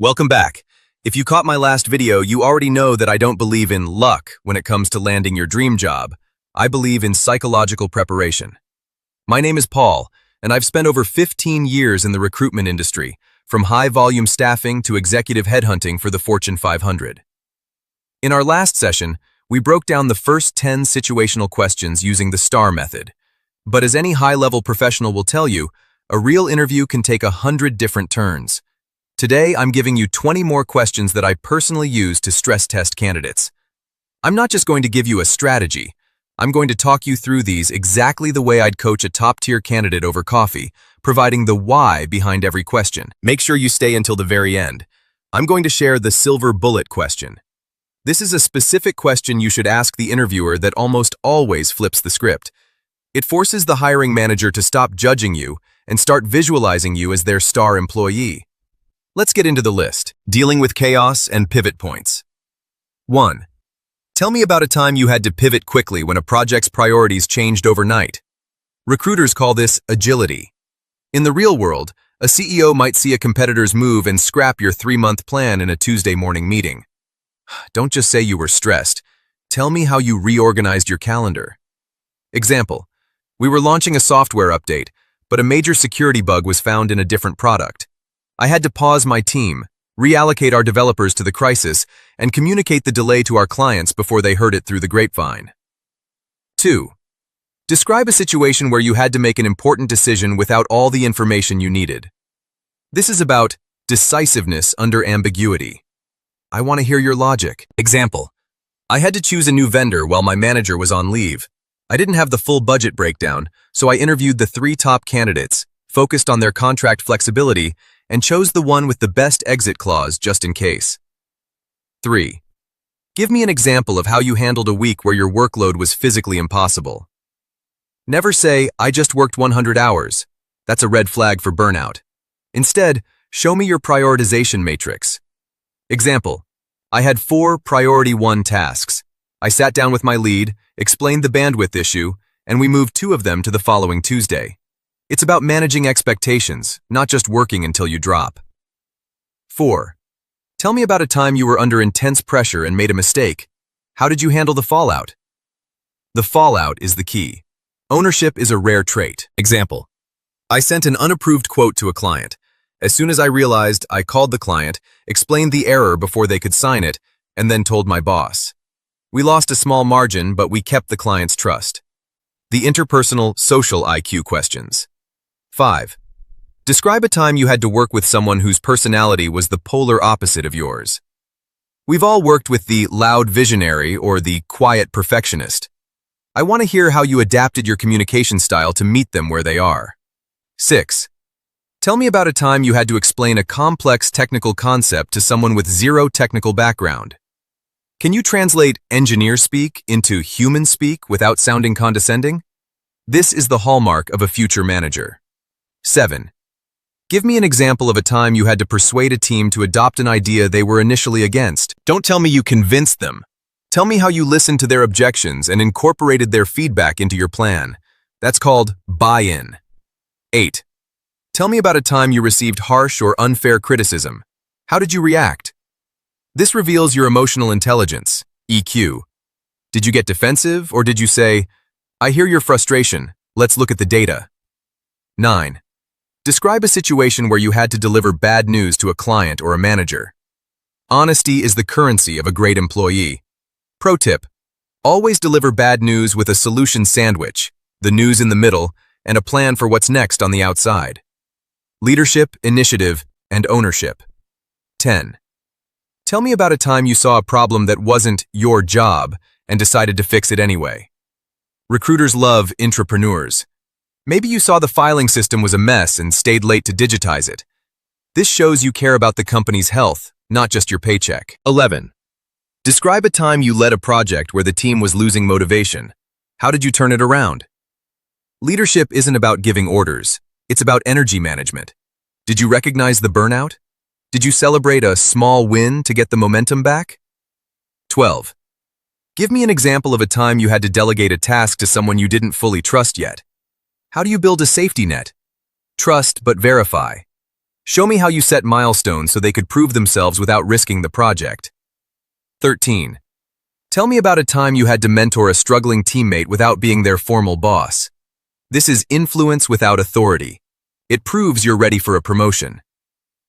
Welcome back. If you caught my last video, you already know that I don't believe in luck when it comes to landing your dream job. I believe in psychological preparation. My name is Paul, and I've spent over 15 years in the recruitment industry, from high-volume staffing to executive headhunting for the Fortune 500. In our last session, we broke down the first 10 situational questions using the STAR method. But as any high-level professional will tell you, a real interview can take 100 different turns. Today, I'm giving you 20 more questions that I personally use to stress test candidates. I'm not just going to give you a strategy. I'm going to talk you through these exactly the way I'd coach a top-tier candidate over coffee, providing the why behind every question. Make sure you stay until the very end. I'm going to share the silver bullet question. This is a specific question you should ask the interviewer that almost always flips the script. It forces the hiring manager to stop judging you and start visualizing you as their star employee. Let's get into the list. Dealing with chaos and pivot points. 1. Tell me about a time you had to pivot quickly when a project's priorities changed overnight. Recruiters call this agility. In the real world, a CEO might see a competitor's move and scrap your 3-month plan in a Tuesday morning meeting. Don't just say you were stressed. Tell me how you reorganized your calendar. Example: we were launching a software update, but a major security bug was found in a different product. I had to pause my team, reallocate our developers to the crisis, and communicate the delay to our clients before they heard it through the grapevine. 2. Describe a situation where you had to make an important decision without all the information you needed. This is about decisiveness under ambiguity. I want to hear your logic. Example: I had to choose a new vendor while my manager was on leave. I didn't have the full budget breakdown, so I interviewed the 3 top candidates, focused on their contract flexibility, and chose the one with the best exit clause just in case. 3. Give me an example of how you handled a week where your workload was physically impossible. Never say, "I just worked 100 hours. That's a red flag for burnout. Instead, show me your prioritization matrix. Example: I had 4 priority 1 tasks. I sat down with my lead, explained the bandwidth issue, and we moved 2 of them to the following Tuesday. It's about managing expectations, not just working until you drop. 4. Tell me about a time you were under intense pressure and made a mistake. How did you handle the fallout? The fallout is the key. Ownership is a rare trait. Example: I sent an unapproved quote to a client. As soon as I realized, I called the client, explained the error before they could sign it, and then told my boss. We lost a small margin, but we kept the client's trust. The interpersonal, social IQ questions. 5. Describe a time you had to work with someone whose personality was the polar opposite of yours. We've all worked with the loud visionary or the quiet perfectionist. I want to hear how you adapted your communication style to meet them where they are. 6. Tell me about a time you had to explain a complex technical concept to someone with 0 technical background. Can you translate engineer speak into human speak without sounding condescending? This is the hallmark of a future manager. 7. Give me an example of a time you had to persuade a team to adopt an idea they were initially against. Don't tell me you convinced them. Tell me how you listened to their objections and incorporated their feedback into your plan. That's called buy-in. 8. Tell me about a time you received harsh or unfair criticism. How did you react? This reveals your emotional intelligence, EQ. Did you get defensive, or did you say, "I hear your frustration, let's look at the data"? 9. Describe a situation where you had to deliver bad news to a client or a manager. Honesty is the currency of a great employee. Pro tip: always deliver bad news with a solution sandwich, the news in the middle, and a plan for what's next on the outside. Leadership, initiative, and ownership. 10. Tell me about a time you saw a problem that wasn't your job and decided to fix it anyway. Recruiters love intrapreneurs. Maybe you saw the filing system was a mess and stayed late to digitize it. This shows you care about the company's health, not just your paycheck. 11. Describe a time you led a project where the team was losing motivation. How did you turn it around? Leadership isn't about giving orders. It's about energy management. Did you recognize the burnout? Did you celebrate a small win to get the momentum back? 12. Give me an example of a time you had to delegate a task to someone you didn't fully trust yet. How do you build a safety net? Trust but verify. Show me how you set milestones so they could prove themselves without risking the project. 13. Tell me about a time you had to mentor a struggling teammate without being their formal boss. This is influence without authority. It proves you're ready for a promotion.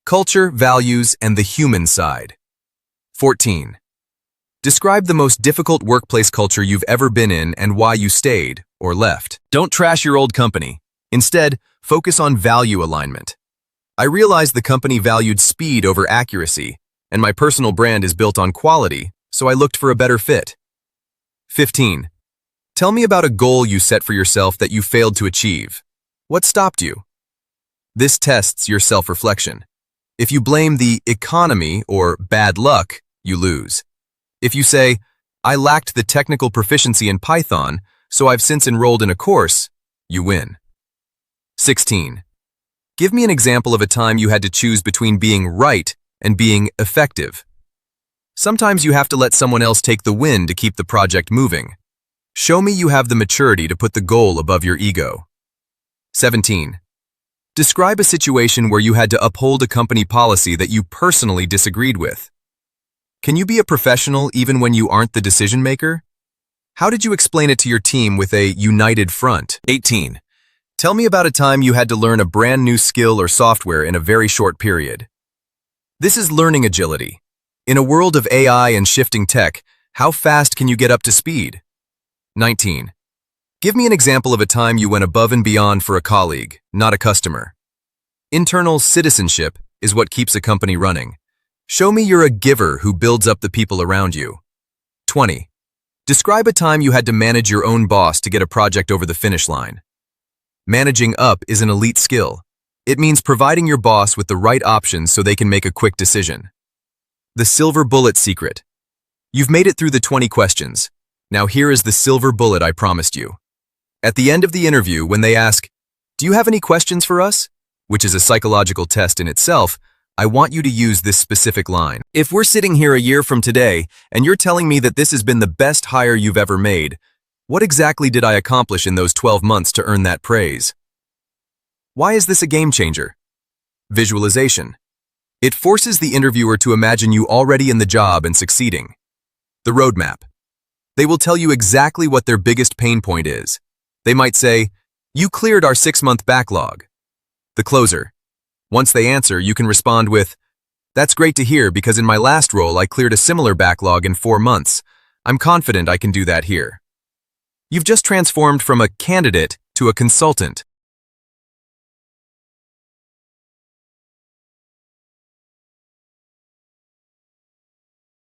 Culture, values, and the human side. 14. Describe the most difficult workplace culture you've ever been in and why you stayed or left. Don't trash your old company. Instead, focus on value alignment. I realized the company valued speed over accuracy, and my personal brand is built on quality, so I looked for a better fit. 15. Tell me about a goal you set for yourself that you failed to achieve. What stopped you? This tests your self-reflection. If you blame the economy or bad luck, you lose. If you say, I lacked the technical proficiency in Python, so I've since enrolled in a course, you win. 16. Give me an example of a time you had to choose between being right and being effective. Sometimes you have to let someone else take the win to keep the project moving. Show me you have the maturity to put the goal above your ego. 17. Describe a situation where you had to uphold a company policy that you personally disagreed with. Can you be a professional even when you aren't the decision maker? How did you explain it to your team with a united front? 18. Tell me about a time you had to learn a brand new skill or software in a very short period. This is learning agility. In a world of AI and shifting tech, how fast can you get up to speed? 19. Give me an example of a time you went above and beyond for a colleague, not a customer. Internal citizenship is what keeps a company running. Show me you're a giver who builds up the people around you. 20. Describe a time you had to manage your own boss to get a project over the finish line. Managing up is an elite skill. It means providing your boss with the right options so they can make a quick decision. The silver bullet secret. You've made it through the 20 questions. Now here is the silver bullet I promised you. At the end of the interview, when they ask, "Do you have any questions for us?" which is a psychological test in itself, I want you to use this specific line. If we're sitting here a year from today and you're telling me that this has been the best hire you've ever made, what exactly did I accomplish in those 12 months to earn that praise? Why is this a game changer? Visualization. It forces the interviewer to imagine you already in the job and succeeding. The roadmap. They will tell you exactly what their biggest pain point is. They might say, "You cleared our 6-month backlog." The closer. Once they answer, you can respond with, "That's great to hear because in my last role I cleared a similar backlog in 4 months. I'm confident I can do that here." You've just transformed from a candidate to a consultant.